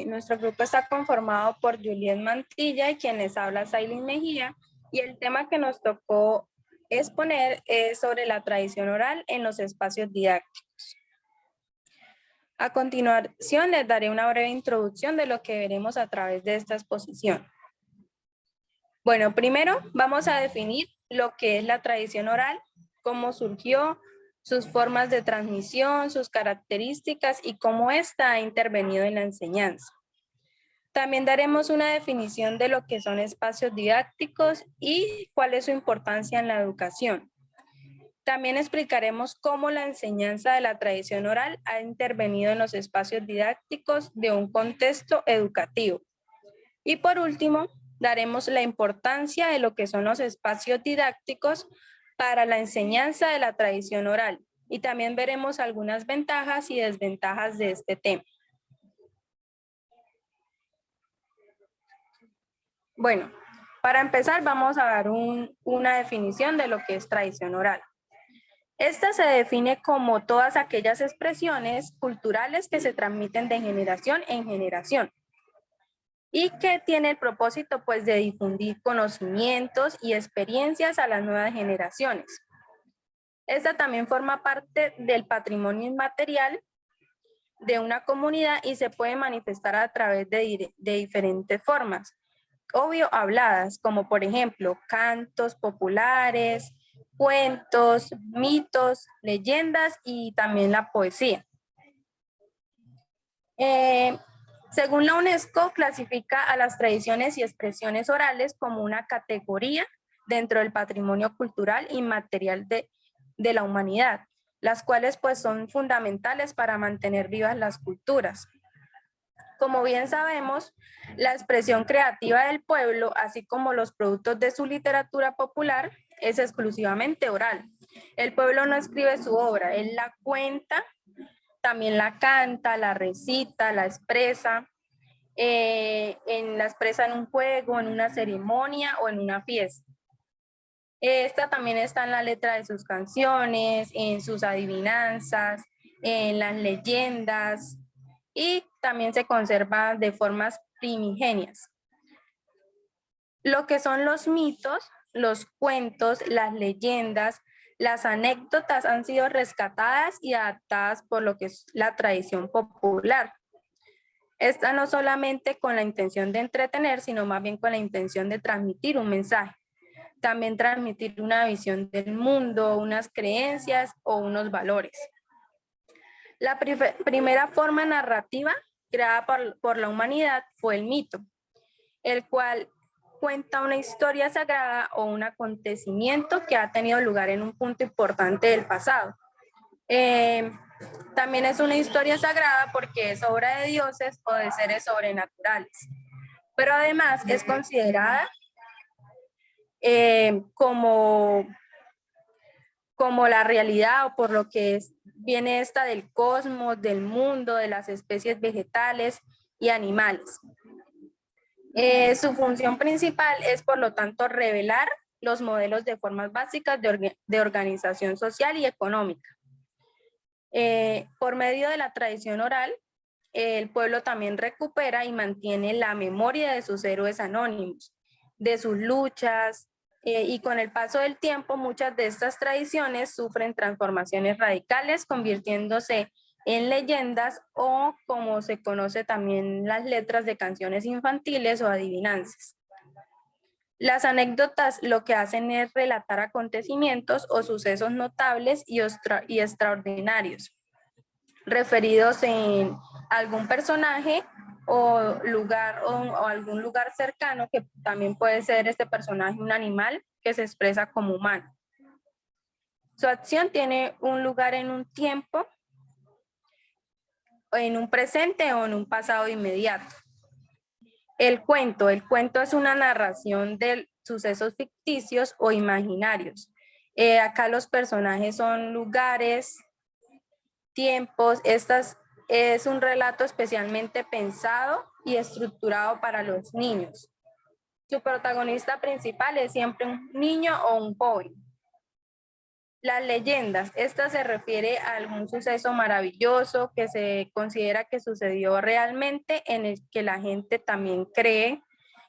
Nuestro grupo está conformado por Juliet Mantilla y quien les habla Sailin Mejía, y el tema que nos tocó exponer es sobre la tradición oral en los espacios didácticos. A continuación les daré una breve introducción de lo que veremos a través de esta exposición. Bueno, primero vamos a definir lo que es la tradición oral, cómo surgió, sus formas de transmisión, sus características y cómo ésta ha intervenido en la enseñanza. También daremos una definición de lo que son espacios didácticos y cuál es su importancia en la educación. También explicaremos cómo la enseñanza de la tradición oral ha intervenido en los espacios didácticos de un contexto educativo. Y por último, daremos la importancia de lo que son los espacios didácticos para la enseñanza de la tradición oral. Y también veremos algunas ventajas y desventajas de este tema. Bueno, para empezar vamos a dar una definición de lo que es tradición oral. Esta se define como todas aquellas expresiones culturales que se transmiten de generación en generación y que tiene el propósito pues de difundir conocimientos y experiencias a las nuevas generaciones. Esta también forma parte del patrimonio inmaterial de una comunidad y se puede manifestar a través de diferentes formas. Obvio, habladas, como por ejemplo cantos populares, cuentos, mitos, leyendas y también la poesía. Según la UNESCO, clasifica a las tradiciones y expresiones orales como una categoría dentro del patrimonio cultural inmaterial de la humanidad, las cuales pues son fundamentales para mantener vivas las culturas. Como bien sabemos, la expresión creativa del pueblo, así como los productos de su literatura popular, es exclusivamente oral. El pueblo no escribe su obra, él la cuenta, también la canta, la recita, la expresa, la expresa en un juego, en una ceremonia o en una fiesta. Esta también está en la letra de sus canciones, en sus adivinanzas, en las leyendas, y también se conserva de formas primigenias. Lo que son los mitos, los cuentos, las leyendas, las anécdotas han sido rescatadas y adaptadas por lo que es la tradición popular. Esta no solamente con la intención de entretener, sino más bien con la intención de transmitir un mensaje. También transmitir una visión del mundo, unas creencias o unos valores. La primera forma narrativa creada por la humanidad fue el mito, el cual cuenta una historia sagrada o un acontecimiento que ha tenido lugar en un punto importante del pasado. También es una historia sagrada porque es obra de dioses o de seres sobrenaturales, pero además es considerada como la realidad o por lo que viene esta del cosmos, del mundo, de las especies vegetales y animales. Su función principal es, por lo tanto, revelar los modelos de formas básicas de organización social y económica. Por medio de la tradición oral, el pueblo también recupera y mantiene la memoria de sus héroes anónimos, de sus luchas, y con el paso del tiempo muchas de estas tradiciones sufren transformaciones radicales, convirtiéndose en leyendas o, como se conoce también, las letras de canciones infantiles o adivinanzas. Las anécdotas lo que hacen es relatar acontecimientos o sucesos notables y extraordinarios, referidos en algún personaje o lugar o algún lugar cercano, que también puede ser este personaje un animal que se expresa como humano. Su acción tiene un lugar en un tiempo, en un presente o en un pasado inmediato. El cuento es una narración de sucesos ficticios o imaginarios. Acá los personajes son lugares, tiempos. Es un relato especialmente pensado y estructurado para los niños. Su protagonista principal es siempre un niño o un joven. Las leyendas, esta se refiere a algún suceso maravilloso que se considera que sucedió realmente, en el que la gente también cree,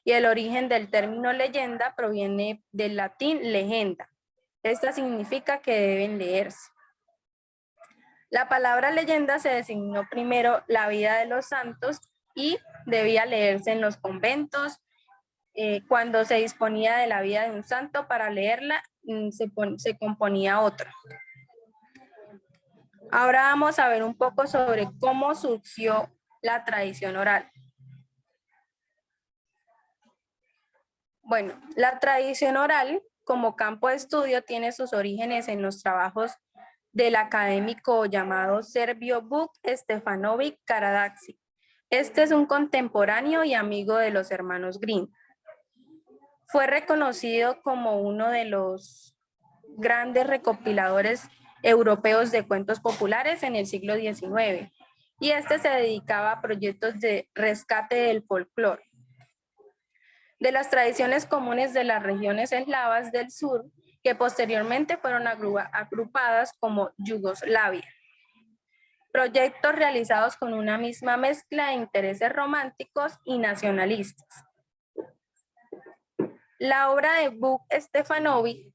y el origen del término leyenda proviene del latín legenda. Esta significa que deben leerse. La palabra leyenda se designó primero la vida de los santos y debía leerse en los conventos. Cuando se disponía de la vida de un santo, para leerla se componía otra. Ahora vamos a ver un poco sobre cómo surgió la tradición oral. Bueno, la tradición oral como campo de estudio tiene sus orígenes en los trabajos del académico llamado Servio Vuk Stefanović Karadžić. Este es un contemporáneo y amigo de los hermanos Grimm. Fue reconocido como uno de los grandes recopiladores europeos de cuentos populares en el siglo XIX, y este se dedicaba a proyectos de rescate del folclore, de las tradiciones comunes de las regiones eslavas del sur, que posteriormente fueron agrupadas como Yugoslavia. Proyectos realizados con una misma mezcla de intereses románticos y nacionalistas. La obra de Vuk Stefanović,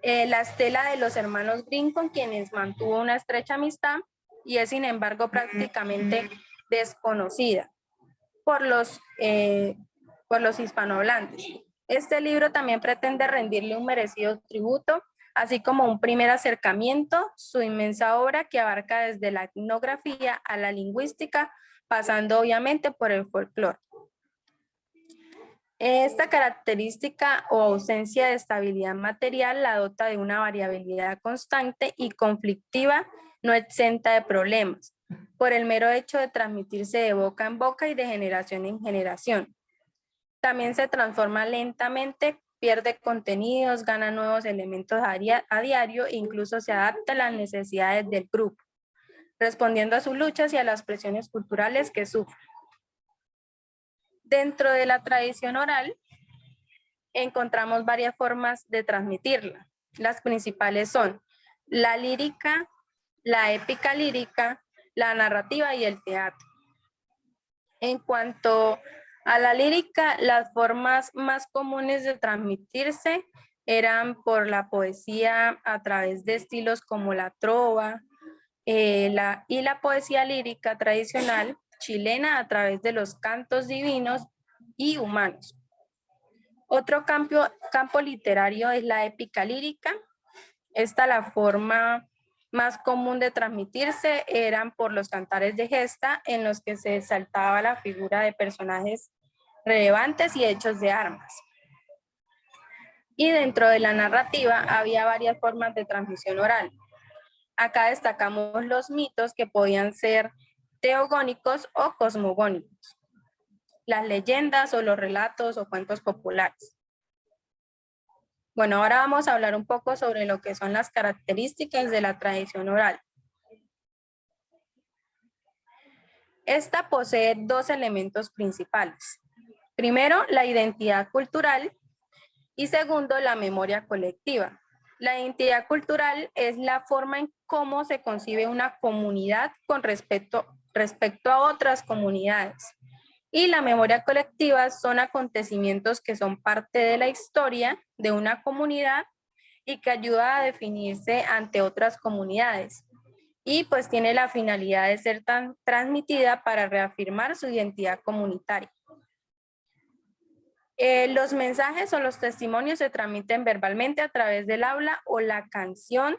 la estela de los hermanos Grimm, con quienes mantuvo una estrecha amistad, y es sin embargo prácticamente desconocida por los hispanohablantes. Este libro también pretende rendirle un merecido tributo, así como un primer acercamiento, su inmensa obra que abarca desde la etnografía a la lingüística, pasando obviamente por el folclore. Esta característica o ausencia de estabilidad material la dota de una variabilidad constante y conflictiva, no exenta de problemas, por el mero hecho de transmitirse de boca en boca y de generación en generación. También se transforma lentamente, pierde contenidos, gana nuevos elementos a diario e incluso se adapta a las necesidades del grupo, respondiendo a sus luchas y a las presiones culturales que sufre. Dentro de la tradición oral encontramos varias formas de transmitirla. Las principales son la lírica, la épica lírica, la narrativa y el teatro. En cuanto a la lírica, las formas más comunes de transmitirse eran por la poesía a través de estilos como la trova, y la poesía lírica tradicional chilena a través de los cantos divinos y humanos. Otro campo literario es la épica lírica. La forma más común de transmitirse eran por los cantares de gesta, en los que se exaltaba la figura de personajes relevantes y hechos de armas. Y dentro de la narrativa había varias formas de transmisión oral. Acá destacamos los mitos, que podían ser teogónicos o cosmogónicos, las leyendas o los relatos o cuentos populares. Bueno, ahora vamos a hablar un poco sobre lo que son las características de la tradición oral. Esta posee dos elementos principales. Primero, la identidad cultural, y segundo, la memoria colectiva. La identidad cultural es la forma en cómo se concibe una comunidad con respecto a otras comunidades. Y la memoria colectiva son acontecimientos que son parte de la historia de una comunidad y que ayuda a definirse ante otras comunidades. Y pues tiene la finalidad de ser transmitida para reafirmar su identidad comunitaria. Los mensajes o los testimonios se transmiten verbalmente a través del habla o la canción,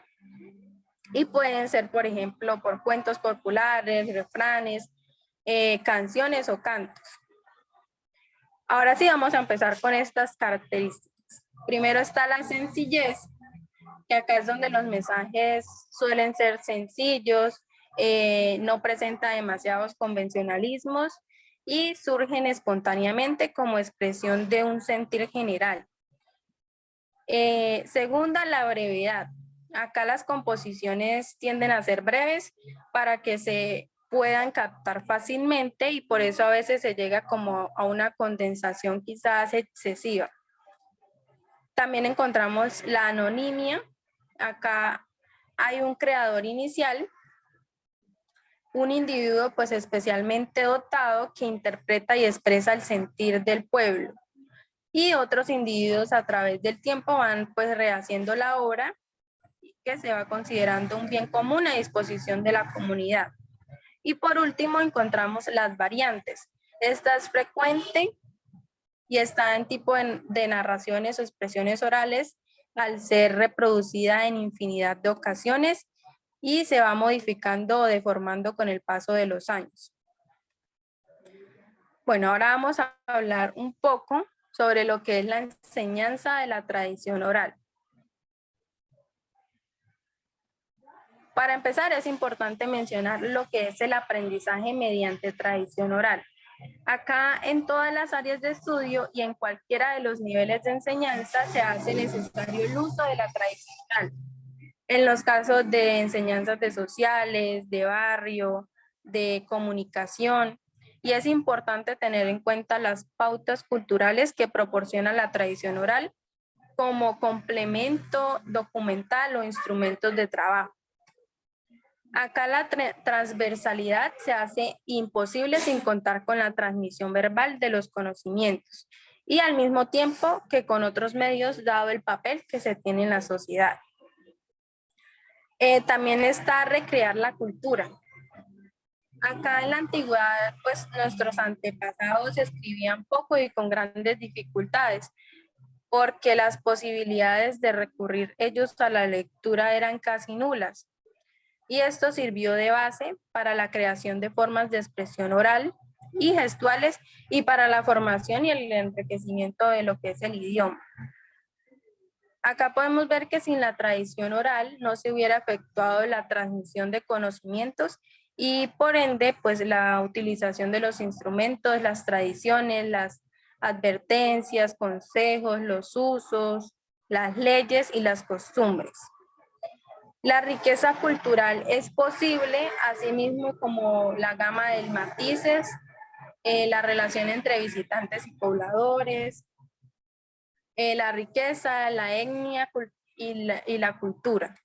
y pueden ser, por ejemplo, por cuentos populares, refranes, canciones o cantos. Ahora sí vamos a empezar con estas características. Primero está la sencillez, que acá es donde los mensajes suelen ser sencillos, no presenta demasiados convencionalismos y surgen espontáneamente como expresión de un sentir general. Segunda, la brevedad. Acá las composiciones tienden a ser breves para que se puedan captar fácilmente, y por eso a veces se llega como a una condensación quizás excesiva. También encontramos la anonimia. Acá hay un creador inicial, un individuo pues especialmente dotado que interpreta y expresa el sentir del pueblo. Y otros individuos a través del tiempo van pues rehaciendo la obra que se va considerando un bien común a disposición de la comunidad. Y por último encontramos las variantes. Esta es frecuente y está en tipo de narraciones o expresiones orales al ser reproducida en infinidad de ocasiones y se va modificando o deformando con el paso de los años. Bueno, ahora vamos a hablar un poco sobre lo que es la enseñanza de la tradición oral. Para empezar, es importante mencionar lo que es el aprendizaje mediante tradición oral. Acá en todas las áreas de estudio y en cualquiera de los niveles de enseñanza se hace necesario el uso de la tradición oral. En los casos de enseñanzas de sociales, de barrio, de comunicación, y es importante tener en cuenta las pautas culturales que proporciona la tradición oral como complemento documental o instrumentos de trabajo. Acá la transversalidad se hace imposible sin contar con la transmisión verbal de los conocimientos y al mismo tiempo que con otros medios dado el papel que se tiene en la sociedad. También está recrear la cultura. Acá en la antigüedad, pues nuestros antepasados escribían poco y con grandes dificultades, porque las posibilidades de recurrir ellos a la lectura eran casi nulas. Y esto sirvió de base para la creación de formas de expresión oral y gestuales y para la formación y el enriquecimiento de lo que es el idioma. Acá podemos ver que sin la tradición oral no se hubiera efectuado la transmisión de conocimientos y por ende pues la utilización de los instrumentos, las tradiciones, las advertencias, consejos, los usos, las leyes y las costumbres. La riqueza cultural es posible, asimismo como la gama de matices, la relación entre visitantes y pobladores, la riqueza, la etnia y la cultura.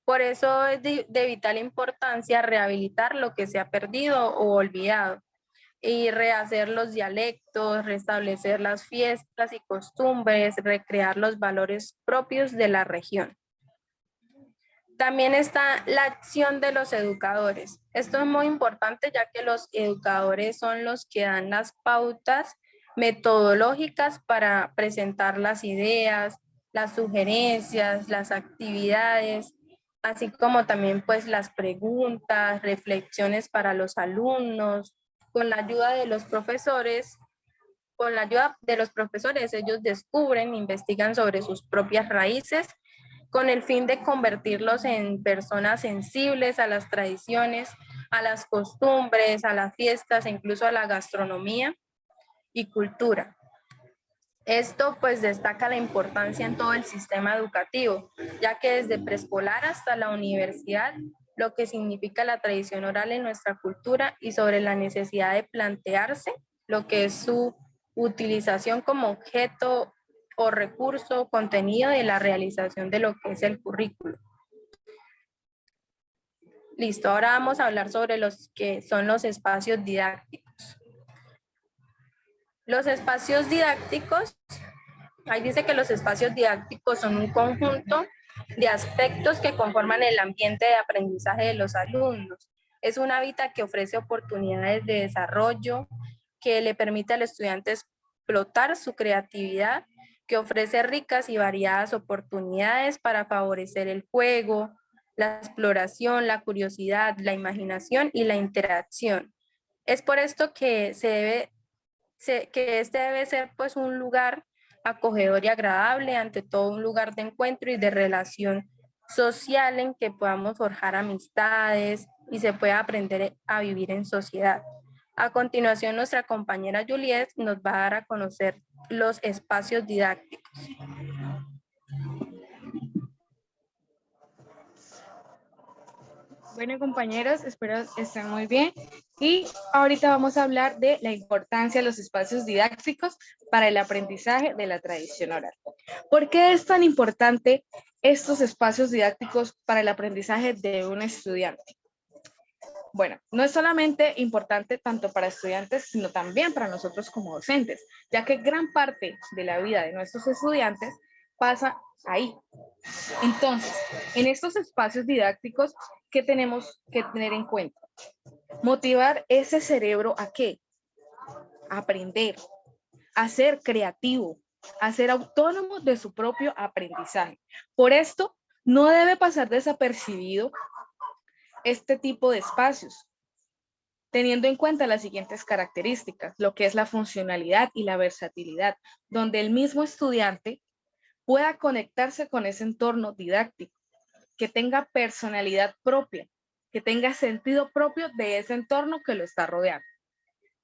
Por eso es de vital importancia rehabilitar lo que se ha perdido o olvidado y rehacer los dialectos, restablecer las fiestas y costumbres, recrear los valores propios de la región. También está la acción de los educadores. Esto es muy importante ya que los educadores son los que dan las pautas metodológicas para presentar las ideas, las sugerencias, las actividades, así como también pues las preguntas, reflexiones para los alumnos. Con la ayuda de los profesores, ellos descubren, investigan sobre sus propias raíces con el fin de convertirlos en personas sensibles a las tradiciones, a las costumbres, a las fiestas e incluso a la gastronomía y cultura. Esto pues destaca la importancia en todo el sistema educativo, ya que desde preescolar hasta la universidad, lo que significa la tradición oral en nuestra cultura y sobre la necesidad de plantearse lo que es su utilización como objeto o recurso, contenido de la realización de lo que es el currículo. Listo, ahora vamos a hablar sobre los que son los espacios didácticos. Los espacios didácticos, ahí dice que los espacios didácticos son un conjunto de aspectos que conforman el ambiente de aprendizaje de los alumnos. Es un hábitat que ofrece oportunidades de desarrollo, que le permite al estudiante explotar su creatividad, que ofrece ricas y variadas oportunidades para favorecer el juego, la exploración, la curiosidad, la imaginación y la interacción. Es por esto que este debe ser pues un lugar acogedor y agradable, ante todo un lugar de encuentro y de relación social en que podamos forjar amistades y se pueda aprender a vivir en sociedad. A continuación, nuestra compañera Juliet nos va a dar a conocer los espacios didácticos. Bueno, compañeros, espero estén muy bien. Y ahorita vamos a hablar de la importancia de los espacios didácticos para el aprendizaje de la tradición oral. ¿Por qué es tan importante estos espacios didácticos para el aprendizaje de un estudiante? Bueno, no es solamente importante tanto para estudiantes, sino también para nosotros como docentes, ya que gran parte de la vida de nuestros estudiantes pasa ahí. Entonces, en estos espacios didácticos, ¿qué tenemos que tener en cuenta? Motivar ese cerebro ¿a qué? A aprender, a ser creativo, a ser autónomo de su propio aprendizaje. Por esto, no debe pasar desapercibido este tipo de espacios, teniendo en cuenta las siguientes características, lo que es la funcionalidad y la versatilidad, donde el mismo estudiante pueda conectarse con ese entorno didáctico, que tenga personalidad propia, que tenga sentido propio de ese entorno que lo está rodeando.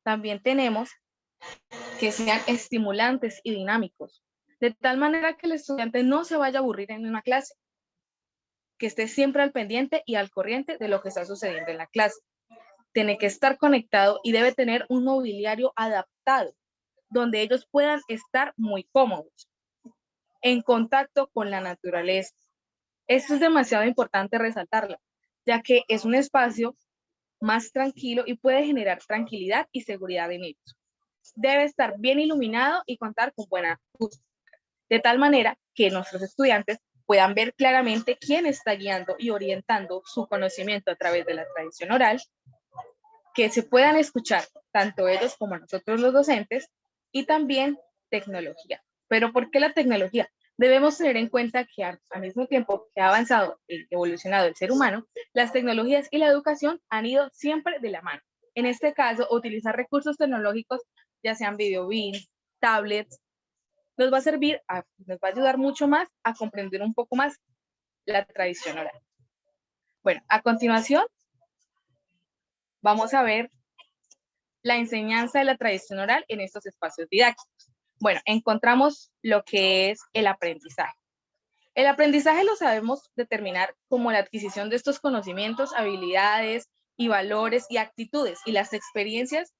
También tenemos que sean estimulantes y dinámicos, de tal manera que el estudiante no se vaya a aburrir en una clase, que esté siempre al pendiente y al corriente de lo que está sucediendo en la clase. Tiene que estar conectado y debe tener un mobiliario adaptado, donde ellos puedan estar muy cómodos, en contacto con la naturaleza. Esto es demasiado importante resaltarlo, ya que es un espacio más tranquilo y puede generar tranquilidad y seguridad en ellos. Debe estar bien iluminado y contar con buena acústica, de tal manera que nuestros estudiantes puedan ver claramente quién está guiando y orientando su conocimiento a través de la tradición oral, que se puedan escuchar tanto ellos como nosotros los docentes, y también tecnología. ¿Pero por qué la tecnología? Debemos tener en cuenta que al mismo tiempo que ha avanzado y evolucionado el ser humano, las tecnologías y la educación han ido siempre de la mano. En este caso, utilizar recursos tecnológicos, ya sean videobeam, tablets, nos va a servir, nos va a ayudar mucho más a comprender un poco más la tradición oral. Bueno, a continuación vamos a ver la enseñanza de la tradición oral en estos espacios didácticos. Bueno, encontramos lo que es el aprendizaje. El aprendizaje lo sabemos determinar como la adquisición de estos conocimientos, habilidades y valores y actitudes y las experiencias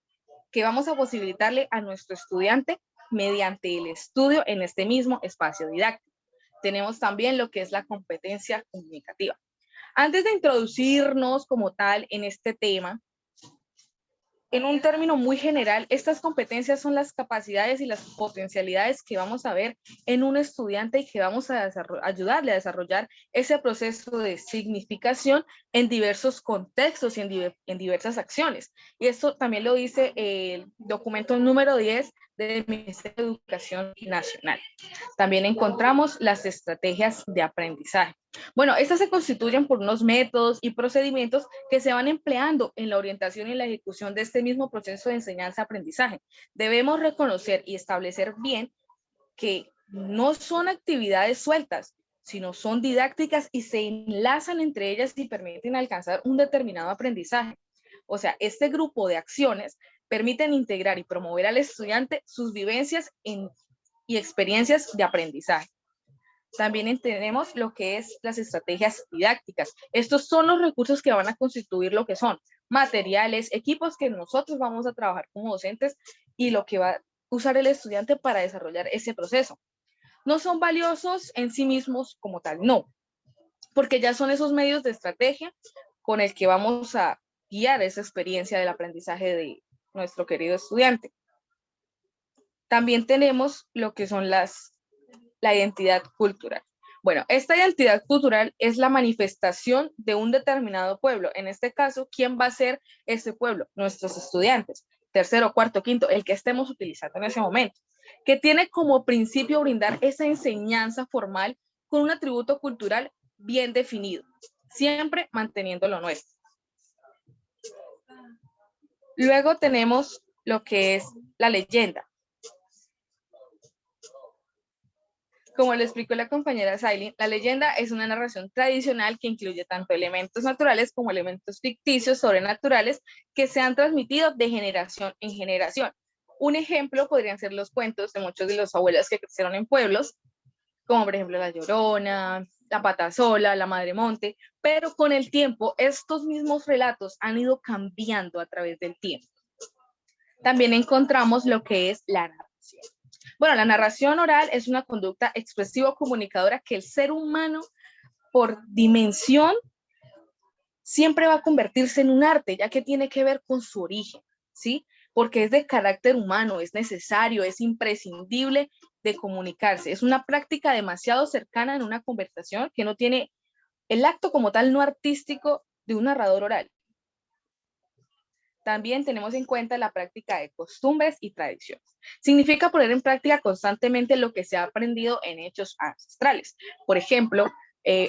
que vamos a posibilitarle a nuestro estudiante mediante el estudio en este mismo espacio didáctico. Tenemos también lo que es la competencia comunicativa. Antes de introducirnos como tal en este tema, en un término muy general, estas competencias son las capacidades y las potencialidades que vamos a ver en un estudiante y que vamos a ayudarle a desarrollar ese proceso de significación en diversos contextos y en diversas acciones. Y esto también lo dice el documento número 10 del Ministerio de Educación Nacional. También encontramos las estrategias de aprendizaje. Bueno, estas se constituyen por unos métodos y procedimientos que se van empleando en la orientación y la ejecución de este mismo proceso de enseñanza-aprendizaje. Debemos reconocer y establecer bien que no son actividades sueltas, sino son didácticas y se enlazan entre ellas y permiten alcanzar un determinado aprendizaje. O sea, este grupo de acciones permiten integrar y promover al estudiante sus vivencias y experiencias de aprendizaje. También tenemos lo que es las estrategias didácticas. Estos son los recursos que van a constituir lo que son materiales, equipos que nosotros vamos a trabajar como docentes y lo que va a usar el estudiante para desarrollar ese proceso. No son valiosos en sí mismos como tal, no, porque ya son esos medios de estrategia con el que vamos a guiar esa experiencia del aprendizaje de nuestro querido estudiante. También tenemos lo que son la identidad cultural. Bueno, esta identidad cultural es la manifestación de un determinado pueblo. En este caso, ¿quién va a ser ese pueblo? Nuestros estudiantes, tercero, cuarto, quinto, el que estemos utilizando en ese momento, que tiene como principio brindar esa enseñanza formal con un atributo cultural bien definido, siempre manteniendo lo nuestro. Luego tenemos lo que es la leyenda. Como le explicó la compañera Sailin, la leyenda es una narración tradicional que incluye tanto elementos naturales como elementos ficticios, sobrenaturales, que se han transmitido de generación en generación. Un ejemplo podrían ser los cuentos de muchos de los abuelos que crecieron en pueblos, como por ejemplo La Llorona, la patasola, la madre monte, pero con el tiempo estos mismos relatos han ido cambiando a través del tiempo. También encontramos lo que es la narración. Bueno, la narración oral es una conducta expresivo-comunicadora que el ser humano, por dimensión, siempre va a convertirse en un arte, ya que tiene que ver con su origen, ¿sí? Porque es de carácter humano, es necesario, es imprescindible de comunicarse. Es una práctica demasiado cercana en una conversación que no tiene el acto como tal no artístico de un narrador oral. También tenemos en cuenta la práctica de costumbres y tradiciones. Significa poner en práctica constantemente lo que se ha aprendido en hechos ancestrales. Por ejemplo,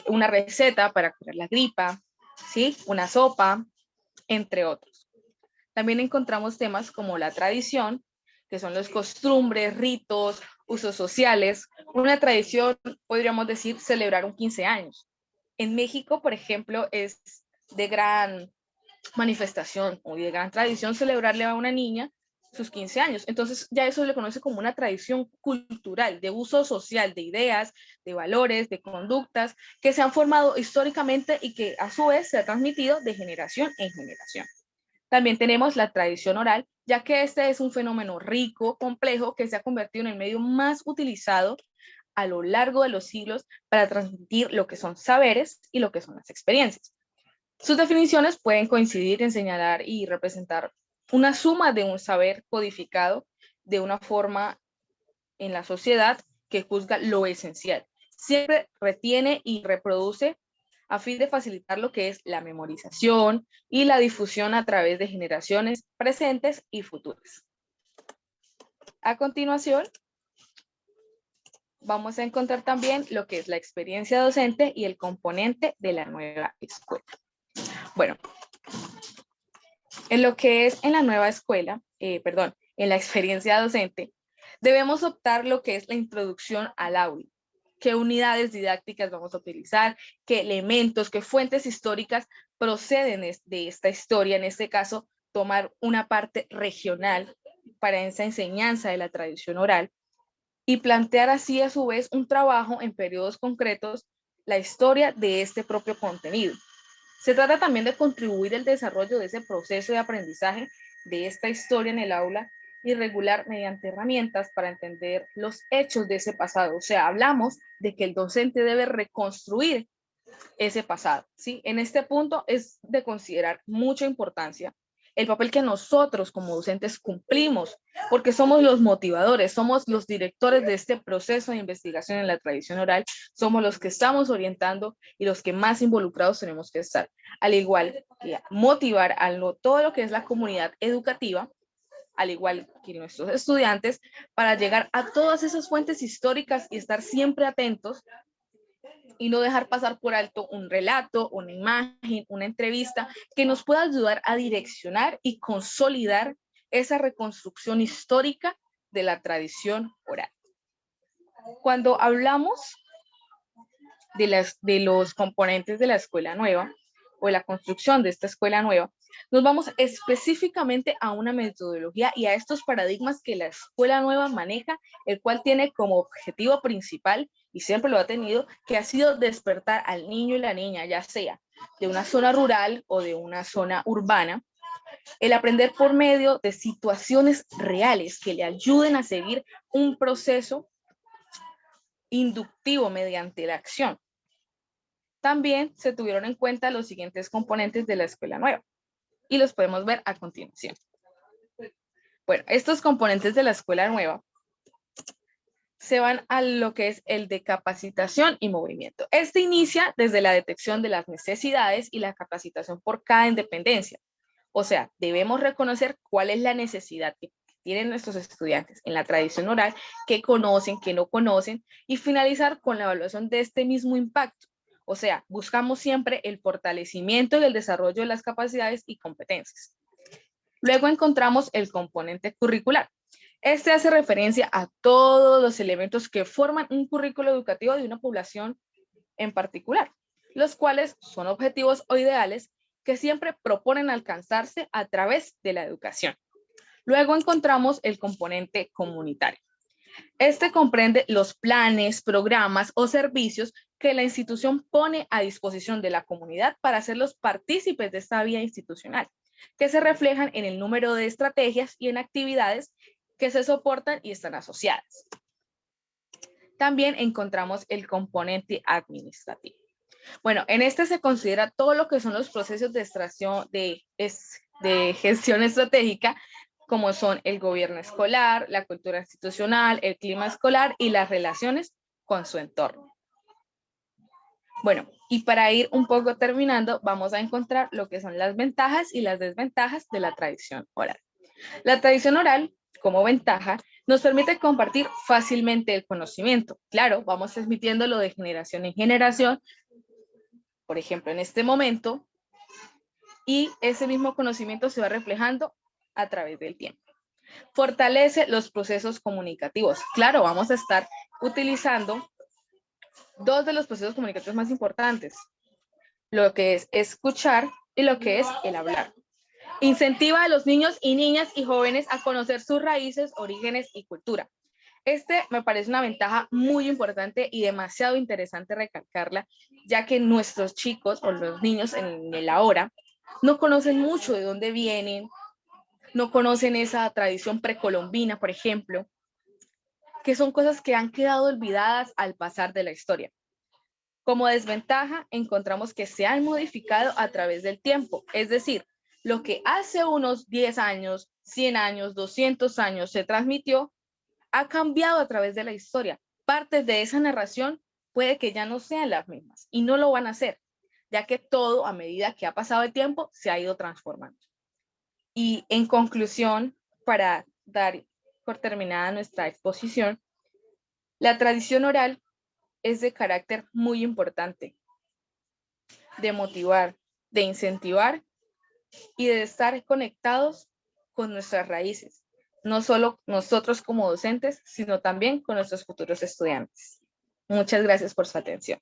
una receta para curar la gripa, ¿sí? Una sopa, entre otros. También encontramos temas como la tradición, que son las costumbres, ritos, usos sociales. Una tradición, podríamos decir, celebrar un 15 años. En México, por ejemplo, es de gran manifestación o de gran tradición celebrarle a una niña sus 15 años. Entonces ya eso se le conoce como una tradición cultural, de uso social, de ideas, de valores, de conductas que se han formado históricamente y que a su vez se ha transmitido de generación en generación. También tenemos la tradición oral, ya que este es un fenómeno rico, complejo, que se ha convertido en el medio más utilizado a lo largo de los siglos para transmitir lo que son saberes y lo que son las experiencias. Sus definiciones pueden coincidir en señalar y representar una suma de un saber codificado de una forma en la sociedad que juzga lo esencial. Siempre retiene y reproduce a fin de facilitar lo que es la memorización y la difusión a través de generaciones presentes y futuras. A continuación, vamos a encontrar también lo que es la experiencia docente y el componente de la nueva escuela. Bueno, en lo que es en la nueva escuela, en la experiencia docente, debemos optar lo que es la introducción al aula. ¿Qué unidades didácticas vamos a utilizar? ¿Qué elementos, qué fuentes históricas proceden de esta historia? En este caso, tomar una parte regional para esa enseñanza de la tradición oral y plantear así a su vez un trabajo en periodos concretos, la historia de este propio contenido. Se trata también de contribuir al desarrollo de ese proceso de aprendizaje de esta historia en el aula y regular mediante herramientas para entender los hechos de ese pasado. O sea, hablamos de que el docente debe reconstruir ese pasado, ¿sí? En este punto es de considerar mucha importancia el papel que nosotros como docentes cumplimos, porque somos los motivadores, somos los directores de este proceso de investigación en la tradición oral, somos los que estamos orientando y los que más involucrados tenemos que estar, al igual que motivar a todo lo que es la comunidad educativa, al igual que nuestros estudiantes, para llegar a todas esas fuentes históricas y estar siempre atentos y no dejar pasar por alto un relato, una imagen, una entrevista que nos pueda ayudar a direccionar y consolidar esa reconstrucción histórica de la tradición oral. Cuando hablamos de los componentes de la escuela nueva o de la construcción de esta escuela nueva, nos vamos específicamente a una metodología y a estos paradigmas que la escuela nueva maneja, el cual tiene como objetivo principal, y siempre lo ha tenido, que ha sido despertar al niño y la niña, ya sea de una zona rural o de una zona urbana, el aprender por medio de situaciones reales que le ayuden a seguir un proceso inductivo mediante la acción. También se tuvieron en cuenta los siguientes componentes de la escuela nueva y los podemos ver a continuación. Bueno, estos componentes de la escuela nueva se van a lo que es el de capacitación y movimiento. Este inicia desde la detección de las necesidades y la capacitación por cada dependencia. O sea, debemos reconocer cuál es la necesidad que tienen nuestros estudiantes en la tradición oral, qué conocen, qué no conocen, y finalizar con la evaluación de este mismo impacto. O sea, buscamos siempre el fortalecimiento y el desarrollo de las capacidades y competencias. Luego encontramos el componente curricular. Este hace referencia a todos los elementos que forman un currículo educativo de una población en particular, los cuales son objetivos o ideales que siempre proponen alcanzarse a través de la educación. Luego encontramos el componente comunitario. Este comprende los planes, programas o servicios que la institución pone a disposición de la comunidad para hacerlos partícipes de esta vía institucional, que se reflejan en el número de estrategias y en actividades que se soportan y están asociadas. También encontramos el componente administrativo. Bueno, en este se considera todo lo que son los procesos de extracción de gestión estratégica, como son el gobierno escolar, la cultura institucional, el clima escolar y las relaciones con su entorno. Bueno, y para ir un poco terminando, vamos a encontrar lo que son las ventajas y las desventajas de la tradición oral. La tradición oral, como ventaja, nos permite compartir fácilmente el conocimiento. Claro, vamos transmitiéndolo de generación en generación, por ejemplo, en este momento, y ese mismo conocimiento se va reflejando a través del tiempo. Fortalece los procesos comunicativos. Claro, vamos a estar utilizando dos de los procesos comunicativos más importantes, lo que es escuchar y lo que es el hablar. Incentiva a los niños y niñas y jóvenes a conocer sus raíces, orígenes y cultura. Este me parece una ventaja muy importante y demasiado interesante recalcarla, ya que nuestros chicos o los niños en el ahora no conocen mucho de dónde vienen, no conocen esa tradición precolombina, por ejemplo, que son cosas que han quedado olvidadas al pasar de la historia. Como desventaja, encontramos que se han modificado a través del tiempo, es decir, lo que hace unos 10 años, 100 años, 200 años se transmitió, ha cambiado a través de la historia. Partes de esa narración puede que ya no sean las mismas y no lo van a hacer, ya que todo a medida que ha pasado el tiempo se ha ido transformando. Y en conclusión, para dar por terminada nuestra exposición, la tradición oral es de carácter muy importante, de motivar, de incentivar y de estar conectados con nuestras raíces, no solo nosotros como docentes, sino también con nuestros futuros estudiantes. Muchas gracias por su atención.